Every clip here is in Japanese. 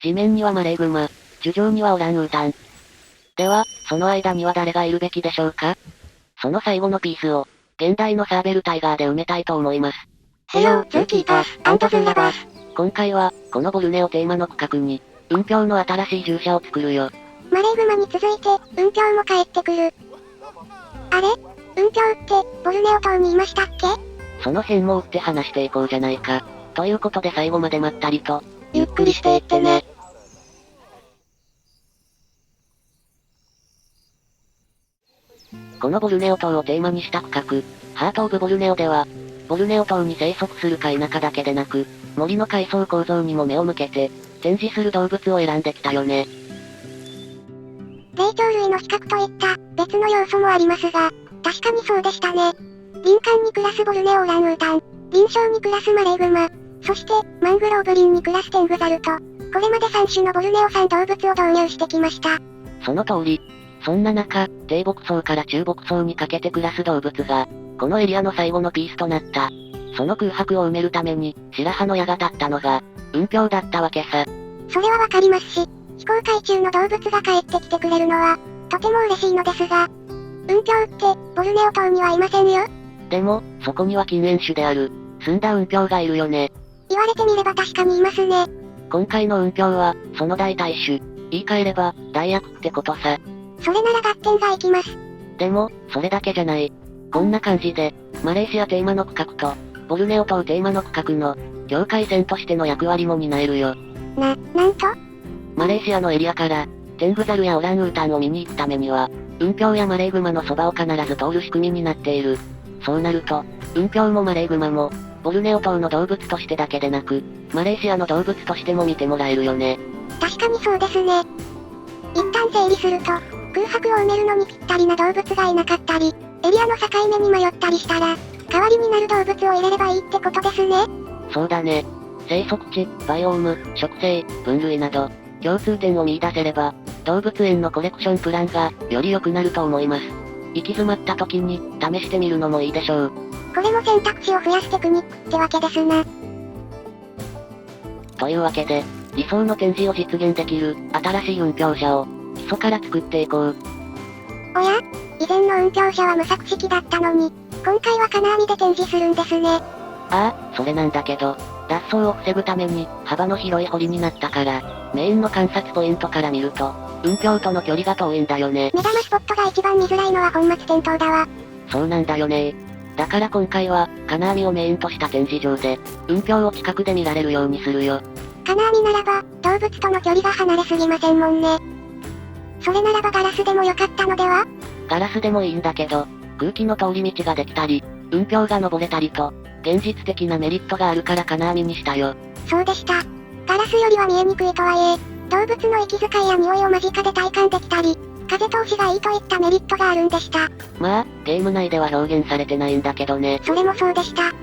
地面にはマレーグマ、樹上にはオランウータン。では、その間には誰がいるべきでしょうか？その最後のピースを、現代のサーベルタイガーで埋めたいと思います。Hello, Zookeepers and Zoolabers。今回は、このボルネオテーマの区画に、雲氷の新しい獣舎を作るよ。マレーグマに続いて、雲氷も帰ってくる。あれ？雲氷って、ボルネオ島にいましたっけ？その辺も追って話していこうじゃないか。ということで最後までまったりと、ゆっくりしていってね。このボルネオ島をテーマにした区画、ハート・オブ・ボルネオでは、ボルネオ島に生息するか否かだけでなく、森の階層構造にも目を向けて、展示する動物を選んできたよね。霊長類の比較といった別の要素もありますが、確かにそうでしたね。林間に暮らすボルネオオランウータン、林床に暮らすマレーグマ、そしてマングローブ林に暮らすテングザルと、これまで3種のボルネオ産動物を導入してきました。その通り。そんな中、低牧草から中牧草にかけて暮らす動物が、このエリアの最後のピースとなった。その空白を埋めるために、白羽の矢が立ったのが、雲氷だったわけさ。それはわかりますし、非公開中の動物が帰ってきてくれるのは、とても嬉しいのですが、雲氷って、ボルネオ島にはいませんよ。でも、そこには禁煙種である、澄んだ雲氷がいるよね。言われてみれば確かにいますね。今回の雲氷は、その代替種。言い換えれば、代役ってことさ。それなら合点がいきます。でも、それだけじゃない。こんな感じで、マレーシアテーマの区画と、ボルネオ島テーマの区画の、境界線としての役割も担えるよ。なんと？マレーシアのエリアから、テングザルやオランウータンを見に行くためには、雲氷やマレーグマのそばを必ず通る仕組みになっている。そうなると、雲氷もマレーグマも、ボルネオ島の動物としてだけでなく、マレーシアの動物としても見てもらえるよね。確かにそうですね。一旦整理すると、空白を埋めるのにぴったりな動物がいなかったり、エリアの境目に迷ったりしたら、代わりになる動物を入れればいいってことですね。そうだね。生息地、バイオーム、植生、分類など、共通点を見出せれば、動物園のコレクションプランが、より良くなると思います。行き詰まった時に、試してみるのもいいでしょう。これも選択肢を増やすテクニックってわけですな。というわけで、理想の展示を実現できる、新しい雲氷車を、基礎から作っていこう。おや？以前の雲氷車は無作式だったのに、今回は金網で展示するんですね。ああ、それなんだけど、脱走を防ぐために、幅の広い堀になったから、メインの観察ポイントから見ると、雲氷との距離が遠いんだよね。目玉スポットが一番見づらいのは本末転倒だわ。そうなんだよね。だから今回は、金網をメインとした展示場で、雲氷を近くで見られるようにするよ。金網ならば、動物との距離が離れすぎませんもんね。それならばガラスでもよかったのでは？ガラスでもいいんだけど、空気の通り道ができたり、雲氷が登れたりと、現実的なメリットがあるから金網にしたよ。そうでした。ガラスよりは見えにくいとはいえ、動物の息遣いや匂いを間近で体感できたり、風通しがいいといったメリットがあるんでした。まあ、ゲーム内では表現されてないんだけどね。それもそうでした。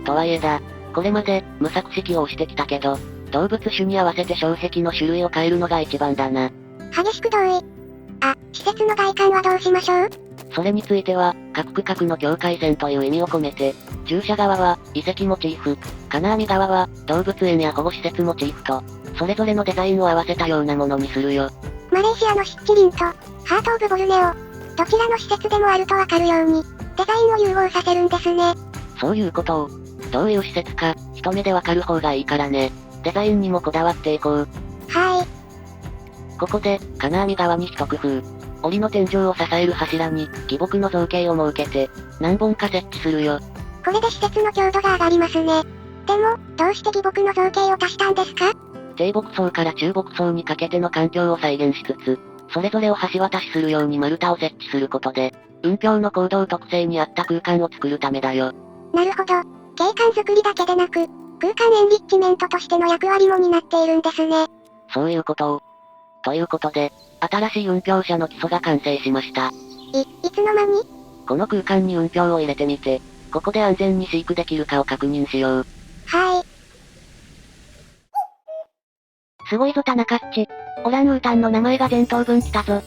とはいえだ、これまで、無作式を押してきたけど、動物種に合わせて障壁の種類を変えるのが一番だな。激しく同意。あ、施設の外観はどうしましょう？それについては、各区画の境界線という意味を込めて、従者側は、遺跡モチーフ、金網側は、動物園や保護施設モチーフと、それぞれのデザインを合わせたようなものにするよ。マレーシアの湿地林と、ハート・オブ・ボルネオ、どちらの施設でもあるとわかるように、デザインを融合させるんですね。そういうことを、どういう施設か、一目でわかる方がいいからね。デザインにもこだわっていこう。はーい。ここで、金網側に一工夫。檻の天井を支える柱に、木木の造形を設けて、何本か設置するよ。これで施設の強度が上がりますね。でも、どうして木木の造形を足したんですか？低牧草から中牧草にかけての環境を再現しつつ、それぞれを橋渡しするように丸太を設置することで、雲氷の行動特性に合った空間を作るためだよ。なるほど。景観作りだけでなく、空間エンリッチメントとしての役割も担っているんですね。そういうことを。ということで、新しい雲氷車の基礎が完成しました。いつの間に？この空間に雲氷を入れてみて、ここで安全に飼育できるかを確認しよう。はーい。すごいぞ田中っち。オランウータンの名前が全頭分来たぞ。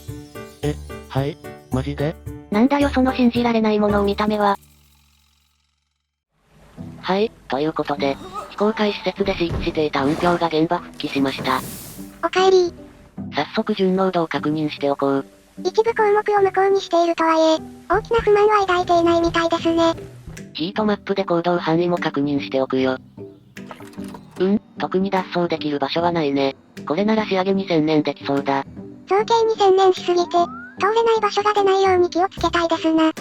はい、マジで？なんだよその信じられないものを見た目は。はい、ということで、非公開施設で飼育していた雲氷が現場復帰しました。おかえり。早速順濃度を確認しておこう。一部項目を無効にしているとはいえ、大きな不満は抱いていないみたいですね。ヒートマップで行動範囲も確認しておくよ。特に脱走できる場所はないね。これなら仕上げに専念できそうだ。造形に専念しすぎて、通れない場所が出ないように気をつけたいですな。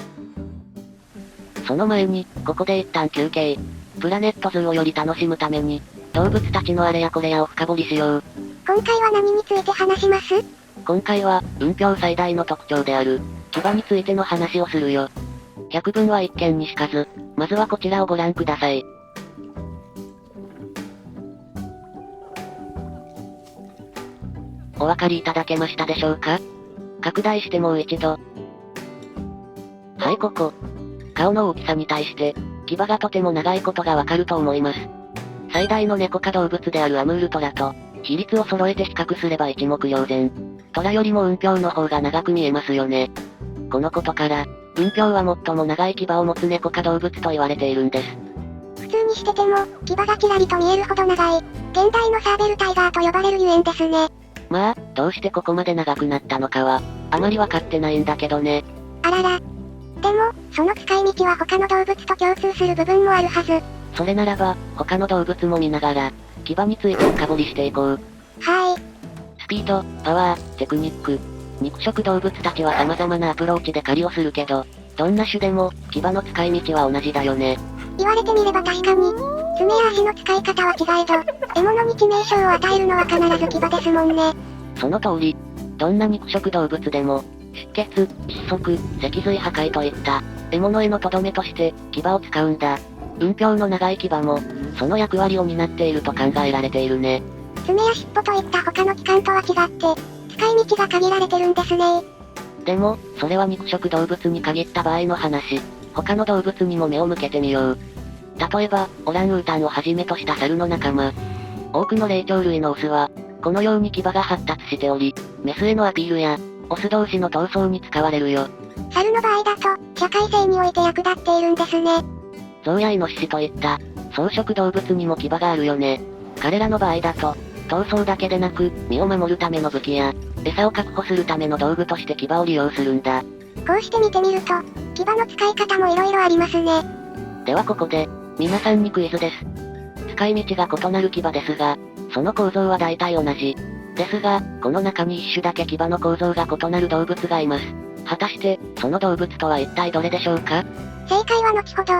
その前に、ここで一旦休憩。プラネットズーをより楽しむために、動物たちのあれやこれやを深掘りしよう。今回は何について話します？今回は、雲氷最大の特徴である、牙についての話をするよ。百聞は一見にしかず、まずはこちらをご覧ください。お分かりいただけましたでしょうか？拡大してもう一度。はい、ここ。顔の大きさに対して、牙がとても長いことがわかると思います。最大の猫科動物であるアムールトラと、比率を揃えて比較すれば一目瞭然。トラよりも雲氷の方が長く見えますよね。このことから、雲氷は最も長い牙を持つ猫科動物と言われているんです。普通にしてても、牙がキラリと見えるほど長い、現代のサーベルタイガーと呼ばれるゆえんですね。まあ、どうしてここまで長くなったのかは、あまりわかってないんだけどね。あらら。でも、その使い道は他の動物と共通する部分もあるはず。それならば、他の動物も見ながら、牙について深掘りしていこう。はい。スピード、パワー、テクニック。肉食動物たちは様々なアプローチで狩りをするけど、どんな種でも、牙の使い道は同じだよね。言われてみれば確かに、爪や足の使い方は違えど、獲物に致命傷を与えるのは必ず牙ですもんね。その通り。どんな肉食動物でも、出血、窒息、脊髄破壊といった、獲物へのとどめとして、牙を使うんだ。雲氷の長い牙も、その役割を担っていると考えられているね。爪や尻尾といった他の器官とは違って、使い道が限られてるんですね。でも、それは肉食動物に限った場合の話。他の動物にも目を向けてみよう。例えば、オランウータンをはじめとした猿の仲間。多くの霊長類のオスは、このように牙が発達しており、メスへのアピールや、オス同士の闘争に使われるよ。猿の場合だと、社会性において役立っているんですね。象やイノシシといった、草食動物にも牙があるよね。彼らの場合だと、闘争だけでなく、身を守るための武器や、餌を確保するための道具として牙を利用するんだ。こうして見てみると、牙の使い方も色々ありますね。ではここで、皆さんにクイズです。使い道が異なる牙ですが、その構造は大体同じ。ですが、この中に一種だけ牙の構造が異なる動物がいます。果たして、その動物とは一体どれでしょうか？正解は後ほど。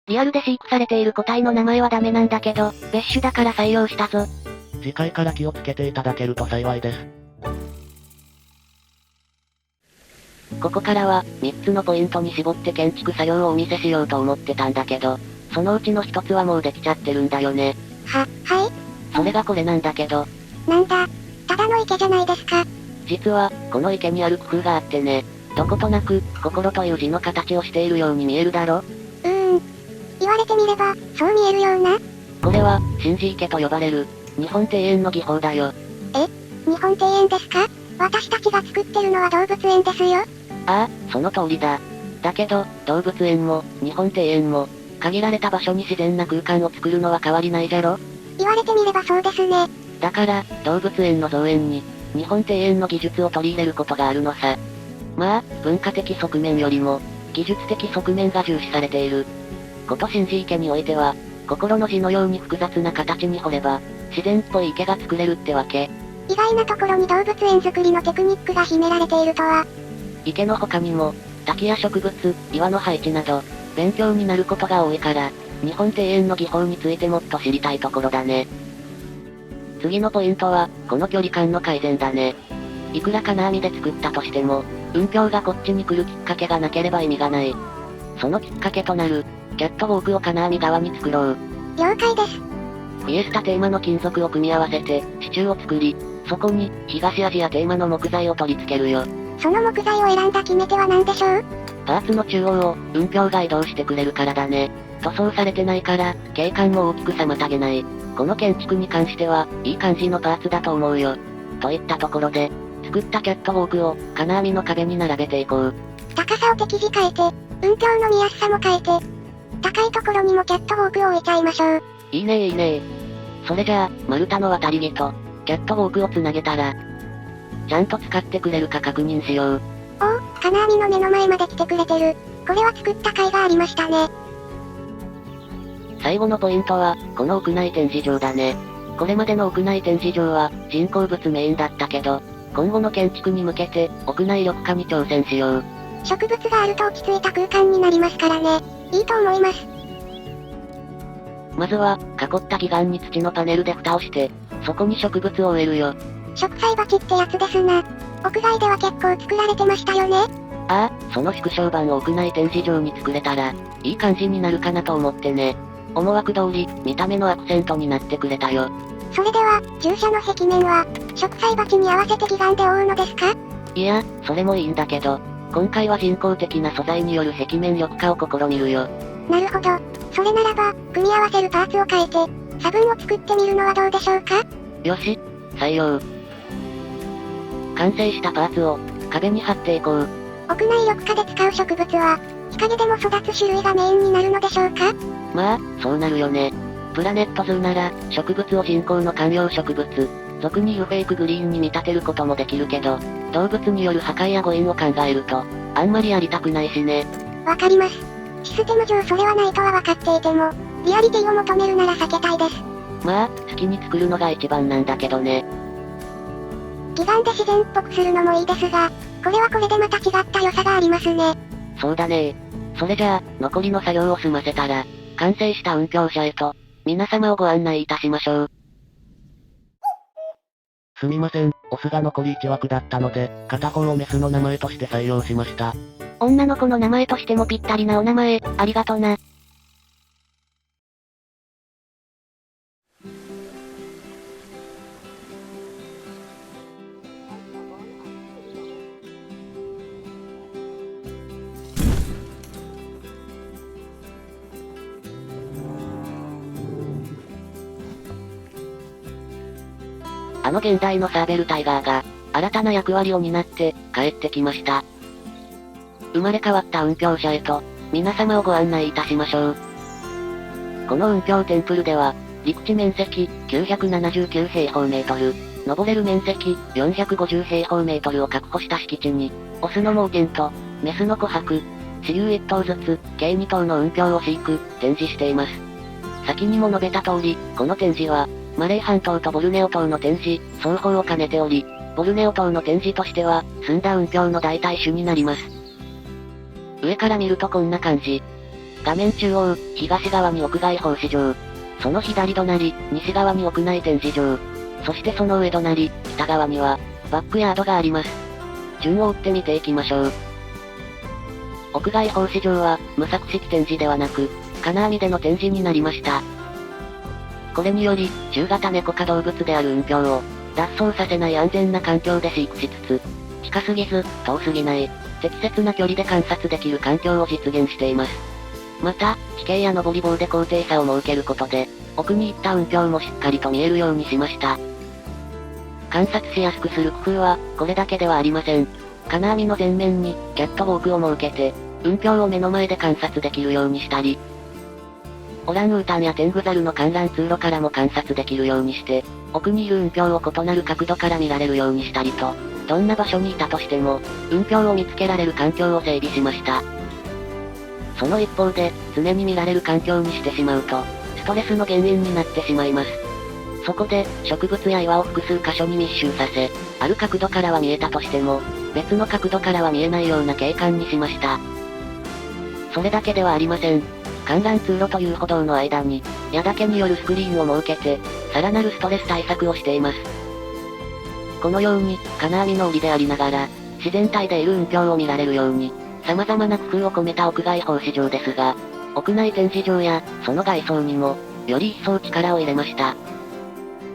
リアルで飼育されている個体の名前はダメなんだけど、別種だから採用したぞ。次回から気をつけていただけると幸いです。ここからは、3つのポイントに絞って建築作業をお見せしようと思ってたんだけど、そのうちの1つはもうできちゃってるんだよね。はい？それがこれなんだけど。なんだ、ただの池じゃないですか。実は、この池にある工夫があってね。どことなく、心という字の形をしているように見えるだろ？言われてみれば、そう見えるような。これは、神事池と呼ばれる、日本庭園の技法だよ。日本庭園ですか？私たちが作ってるのは動物園ですよ。ああ、その通りだ。だけど、動物園も、日本庭園も、限られた場所に自然な空間を作るのは変わりないじゃろ？言われてみればそうですね。だから、動物園の造園に、日本庭園の技術を取り入れることがあるのさ。まあ、文化的側面よりも、技術的側面が重視されている。こと神事池においては、心の字のように複雑な形に掘れば、自然っぽい池が作れるってわけ。意外なところに動物園作りのテクニックが秘められているとは。池の他にも、滝や植物、岩の配置など、勉強になることが多いから、日本庭園の技法についてもっと知りたいところだね。次のポイントは、この距離感の改善だね。いくら金網で作ったとしても、雲氷がこっちに来るきっかけがなければ意味がない。そのきっかけとなる、キャットウォークを金網側に作ろう。了解です。フィエスタテーマの金属を組み合わせて、支柱を作り、そこに、東アジアテーマの木材を取り付けるよ。その木材を選んだ決め手は何でしょう？パーツの中央を、雲氷が移動してくれるからだね。塗装されてないから、景観も大きく妨げない。この建築に関しては、いい感じのパーツだと思うよ。といったところで、作ったキャットウォークを、金網の壁に並べていこう。高さを適時変えて、雲氷の見やすさも変えて、高いところにもキャットウォークを置いちゃいましょう。いいねいいね。それじゃあ、丸太の渡り木と、キャットウォークをつなげたら、ちゃんと使ってくれるか確認しよう。おお、金網の目の前まで来てくれてる。これは作った甲斐がありましたね。最後のポイントは、この屋内展示場だね。これまでの屋内展示場は、人工物メインだったけど、今後の建築に向けて、屋内緑化に挑戦しよう。植物があると落ち着いた空間になりますからね。いいと思います。まずは、囲った義眼に土のパネルで蓋をして、そこに植物を植えるよ。植栽鉢ってやつですな。屋外では結構作られてましたよね。ああ、その縮小版を屋内展示場に作れたら、いい感じになるかなと思ってね。思惑通り、見た目のアクセントになってくれたよ。それでは、従者の壁面は、植栽鉢に合わせて義眼で覆うのですか？いや、それもいいんだけど、今回は人工的な素材による壁面緑化を試みるよ。なるほど。それならば、組み合わせるパーツを変えて、差分を作ってみるのはどうでしょうか？よし、採用。完成したパーツを、壁に貼っていこう。屋内緑化で使う植物は、日陰でも育つ種類がメインになるのでしょうか？まあ、そうなるよね。プラネットズーなら、植物を人工の観葉植物、俗に言うフェイクグリーンに見立てることもできるけど、動物による破壊や誤飲を考えると、あんまりやりたくないしね。わかります。システム上それはないとは分かっていても、リアリティを求めるなら避けたいです。まあ、好きに作るのが一番なんだけどね。義眼で自然っぽくするのもいいですが、これはこれでまた違った良さがありますね。そうだね。それじゃあ、残りの作業を済ませたら、完成した運響車へと、皆様をご案内いたしましょう。すみません、オスが残り1枠だったので、片方をメスの名前として採用しました。女の子の名前としてもぴったりなお名前、ありがとな。あの現代のサーベルタイガーが、新たな役割を担って、帰ってきました。生まれ変わった運響車へと、皆様をご案内いたしましょう。この運響テンプルでは、陸地面積979平方メートル、登れる面積450平方メートルを確保した敷地に、オスの猛犬と、メスの琥珀、雌雄1頭ずつ、計2頭の運響を飼育、展示しています。先にも述べた通り、この展示は、マレー半島とボルネオ島の展示、双方を兼ねており、ボルネオ島の展示としては、澄んだ運響の代替種になります。上から見るとこんな感じ。画面中央、東側に屋外放飼場。その左隣、西側に屋内展示場。そしてその上隣、北側には、バックヤードがあります。順を追って見ていきましょう。屋外放飼場は、無柵式展示ではなく、金網での展示になりました。これにより、中型猫科動物である運響を、脱走させない安全な環境で飼育しつつ、近すぎず、遠すぎない、適切な距離で観察できる環境を実現しています。また、地形や登り棒で高低差を設けることで、奥に行った運響もしっかりと見えるようにしました。観察しやすくする工夫は、これだけではありません。金網の前面に、キャットウォークを設けて、運響を目の前で観察できるようにしたり、オランウータンやテングザルの観覧通路からも観察できるようにして、奥にいる運響を異なる角度から見られるようにしたりと、どんな場所にいたとしても、運響を見つけられる環境を整備しました。その一方で、常に見られる環境にしてしまうと、ストレスの原因になってしまいます。そこで、植物や岩を複数箇所に密集させ、ある角度からは見えたとしても、別の角度からは見えないような景観にしました。それだけではありません。観覧通路という歩道の間に、矢だけによるスクリーンを設けて、さらなるストレス対策をしています。このように、金網の檻でありながら、自然体でいる運響を見られるように、様々な工夫を込めた屋外放飼場ですが、屋内展示場や、その外装にも、より一層力を入れました。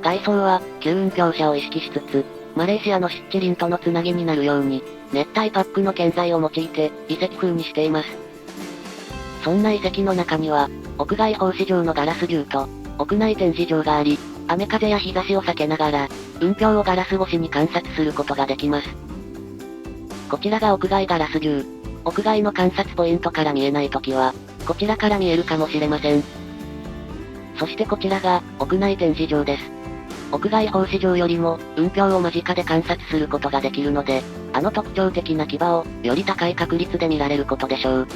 外装は、旧運響車を意識しつつ、マレーシアの湿地林とのつなぎになるように、熱帯パックの建材を用いて、遺跡風にしています。そんな遺跡の中には、屋外放飼場のガラス銃と、屋内展示場があり、雨風や日差しを避けながら、運響をガラス越しに観察することができます。こちらが屋外ガラス銃。屋外の観察ポイントから見えないときは、こちらから見えるかもしれません。そしてこちらが、屋内展示場です。屋外放飼場よりも、雲氷を間近で観察することができるので、あの特徴的な牙を、より高い確率で見られることでしょう。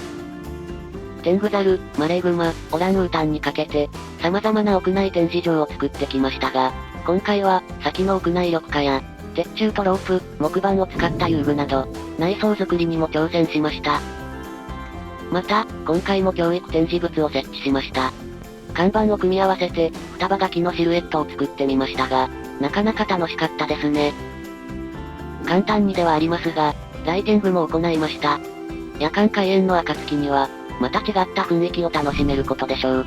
テングザル、マレーグマ、オランウータンにかけて、様々な屋内展示場を作ってきましたが、今回は、先の屋内緑化や、鉄柱とロープ、木板を使った遊具など、内装作りにも挑戦しました。また、今回も教育展示物を設置しました。看板を組み合わせて、双葉書のシルエットを作ってみましたが、なかなか楽しかったですね。簡単にではありますが、ライティングも行いました。夜間開園の暁には、また違った雰囲気を楽しめることでしょう。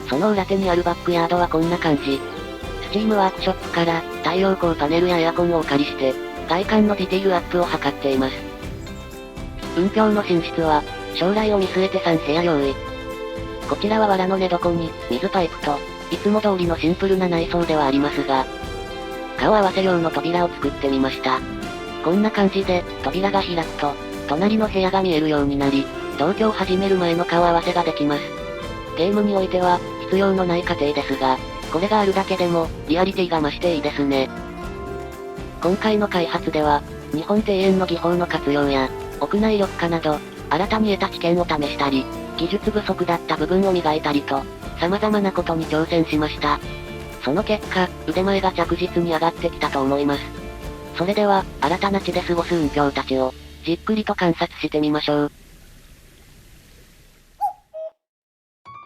その裏手にあるバックヤードはこんな感じ。スチームワークショップから、太陽光パネルやエアコンをお借りして、外観のディティールアップを図っています。雲氷の寝室は、将来を見据えて3部屋用意。こちらは藁の寝床に、水パイプと、いつも通りのシンプルな内装ではありますが、顔合わせ用の扉を作ってみました。こんな感じで、扉が開くと、隣の部屋が見えるようになり、同居を始める前の顔合わせができます。ゲームにおいては、必要のない過程ですが、これがあるだけでも、リアリティが増していいですね。今回の開発では、日本庭園の技法の活用や、屋内緑化など、新たに得た知見を試したり、技術不足だった部分を磨いたりと、様々なことに挑戦しました。その結果、腕前が着実に上がってきたと思います。それでは、新たな地で過ごす雲氷たちを、じっくりと観察してみましょう。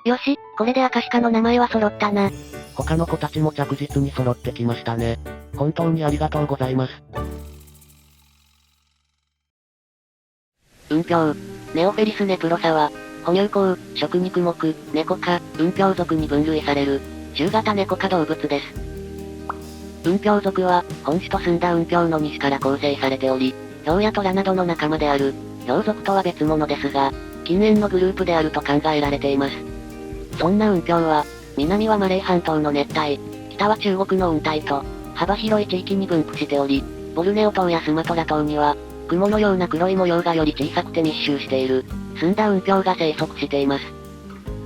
よし、これでアカシカの名前は揃ったな。他の子たちも着実に揃ってきましたね。本当にありがとうございます。雲氷。ネオフェリスネプロサは、哺乳綱、食肉目、ネコ科、雲氷属に分類される、中型ネコ科動物です。雲氷属は、本種と澄んだ雲氷の2種から構成されており、ヒョウやトラなどの仲間である、ヒョウ属とは別物ですが、近縁のグループであると考えられています。そんな雲氷は、南はマレー半島の熱帯、北は中国の雲帯と、幅広い地域に分布しており、ボルネオ島やスマトラ島には、雲のような黒い模様がより小さくて密集している、澄んだ雲氷が生息しています。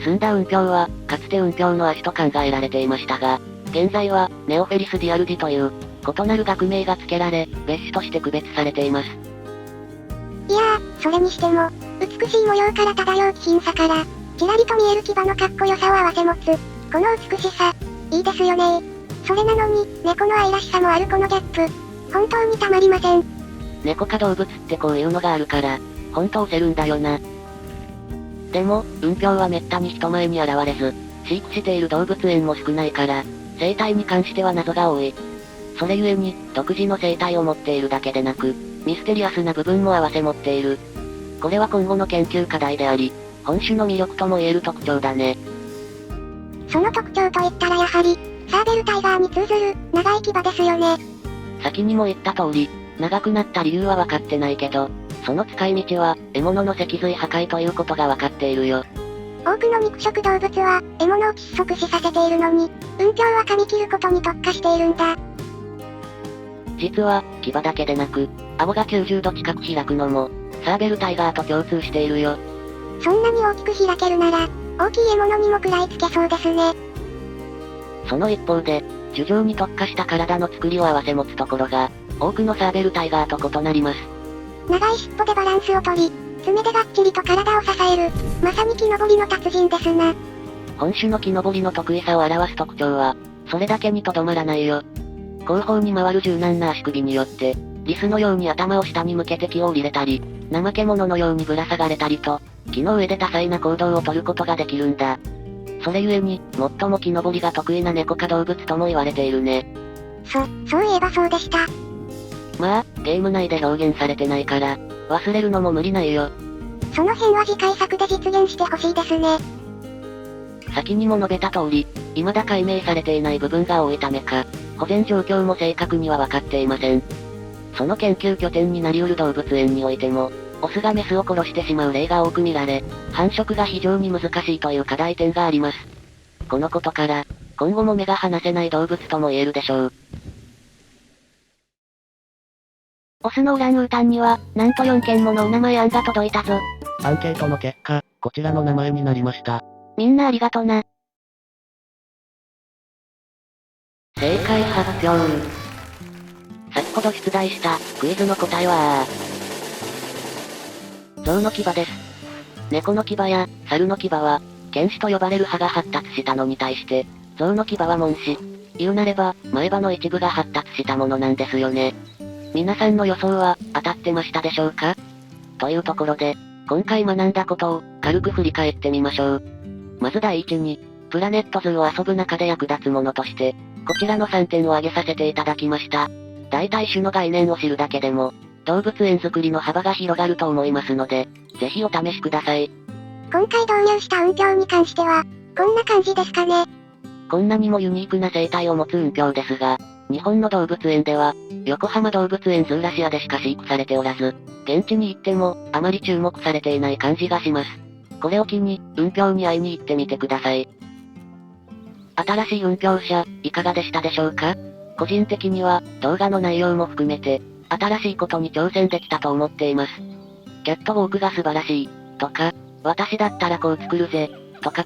澄んだ雲氷は、かつて雲氷の足と考えられていましたが、現在は、ネオフェリスディアルディという、異なる学名が付けられ、別種として区別されています。いやー、それにしても、美しい模様から漂う気品さから、ちらりと見える牙のかっこよさを併せ持つ、この美しさ、いいですよね。それなのに、猫の愛らしさもあるこのギャップ、本当にたまりません。猫科動物ってこういうのがあるから、ほんと押せるんだよな。でも、雲氷は滅多に人前に現れず、飼育している動物園も少ないから、生態に関しては謎が多い。それゆえに、独自の生態を持っているだけでなく、ミステリアスな部分も併せ持っている。これは今後の研究課題であり、本種の魅力とも言える特徴だね。その特徴といったらやはり、サーベルタイガーに通ずる、長い牙ですよね。先にも言った通り、長くなった理由は分かってないけど、その使い道は、獲物の脊髄破壊ということが分かっているよ。多くの肉食動物は、獲物を窒息死させているのに、雲氷は噛み切ることに特化しているんだ。実は、牙だけでなく、顎が90度近く開くのも、サーベルタイガーと共通しているよ。そんなに大きく開けるなら、大きい獲物にも食らいつけそうですね。その一方で、樹上に特化した体の作りを併せ持つところが、多くのサーベルタイガーと異なります。長い尻尾でバランスを取り、爪でがっちりと体を支える、まさに木登りの達人ですな。本種の木登りの得意さを表す特徴は、それだけにとどまらないよ。後方に回る柔軟な足首によって、リスのように頭を下に向けて木を降りれたり、怠け者のようにぶら下がれたりと、木の上で多彩な行動をとることができるんだ。それゆえに、最も木登りが得意な猫科動物とも言われているね。そういえばそうでした。まあ、ゲーム内で表現されてないから、忘れるのも無理ないよ。その辺は次回作で実現してほしいですね。先にも述べた通り、未だ解明されていない部分が多いためか、保全状況も正確には分かっていません。その研究拠点になりうる動物園においても、オスがメスを殺してしまう例が多く見られ、繁殖が非常に難しいという課題点があります。このことから、今後も目が離せない動物とも言えるでしょう。オスのオランウータンには、なんと4件ものお名前案が届いたぞ。アンケートの結果、こちらの名前になりました。みんなありがとな。正解発表。先ほど出題したクイズの答えは象の牙です。猫の牙や猿の牙は、犬歯と呼ばれる歯が発達したのに対して、象の牙は門歯。言うなれば、前歯の一部が発達したものなんですよね。皆さんの予想は、当たってましたでしょうか？というところで、今回学んだことを、軽く振り返ってみましょう。まず第一に、プラネットズーを遊ぶ中で役立つものとして、こちらの3点を挙げさせていただきました。大体種の概念を知るだけでも、動物園作りの幅が広がると思いますので、ぜひお試しください。今回導入した雲鏡に関しては、こんな感じですかね。こんなにもユニークな生態を持つ雲鏡ですが、日本の動物園では、横浜動物園ズーラシアでしか飼育されておらず、現地に行っても、あまり注目されていない感じがします。これを機に、雲鏡に会いに行ってみてください。新しい雲鏡車、いかがでしたでしょうか？個人的には、動画の内容も含めて、新しいことに挑戦できたと思っています。キャットウォークが素晴らしい、とか、私だったらこう作るぜ、とか、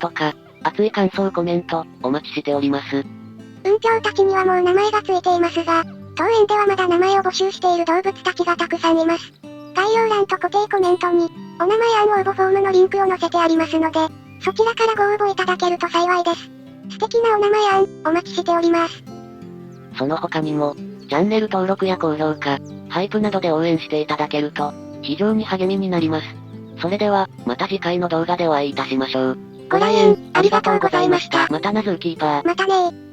熱い感想コメント、お待ちしております。雲鏡たちにはもう名前がついていますが、当園ではまだ名前を募集している動物たちがたくさんいます。概要欄と固定コメントに、お名前応募フォームのリンクを載せてありますので、そちらからご応募いただけると幸いです。素敵なお名前お待ちしております。その他にも、チャンネル登録や高評価、ハイプなどで応援していただけると、非常に励みになります。それでは、また次回の動画でお会いいたしましょう。ご来園、ありがとうございました。またなズーキーパー。またねー。